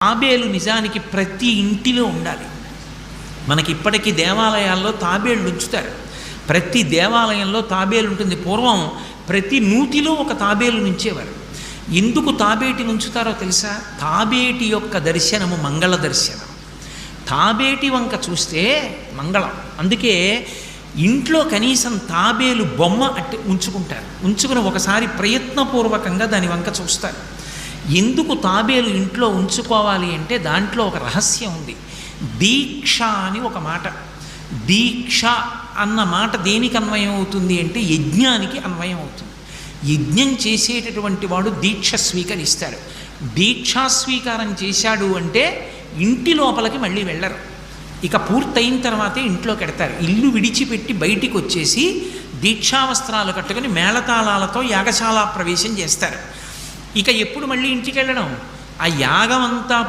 తాబేలు నిజానికి ప్రతి ఇంటిలో ఉండాలి. మనకి ఇప్పటికీ దేవాలయాల్లో తాబేళ్ళు ఉంచుతారు. ప్రతి దేవాలయంలో తాబేలు ఉంటుంది. పూర్వం ప్రతి నూతిలో ఒక తాబేలు నుంచేవారు. ఎందుకు తాబేటిని ఉంచుతారో తెలుసా? తాబేటి యొక్క దర్శనము మంగళ దర్శనం. తాబేటి వంక చూస్తే మంగళం. అందుకే ఇంట్లో కనీసం తాబేలు బొమ్మ అట్టి ఉంచుకుంటారు. ఉంచుకుని ఒకసారి ప్రయత్నపూర్వకంగా దాని వంక చూస్తారు. ఎందుకు తాబేలు ఇంట్లో ఉంచుకోవాలి అంటే దాంట్లో ఒక రహస్యం ఉంది. దీక్ష అని ఒక మాట. దీక్ష అన్న మాట దేనికి అన్వయం అవుతుంది అంటే యజ్ఞానికి అన్వయం అవుతుంది. యజ్ఞం చేసేటటువంటి వాడు దీక్ష స్వీకరిస్తాడు. దీక్షా స్వీకారం చేశాడు అంటే ఇంటి లోపలికి మళ్ళీ వెళ్ళరు. ఇక పూర్తయిన తర్వాతే ఇంట్లోకి వెడతారు. ఇల్లు విడిచిపెట్టి బయటికి వచ్చేసి దీక్షావస్త్రాలు కట్టుకుని మేళతాళాలతో యాగశాల ప్రవేశం చేస్తారు. ఇక ఎప్పుడు మళ్ళీ ఇంటికి వెళ్ళడం? ఆ యాగం అంతా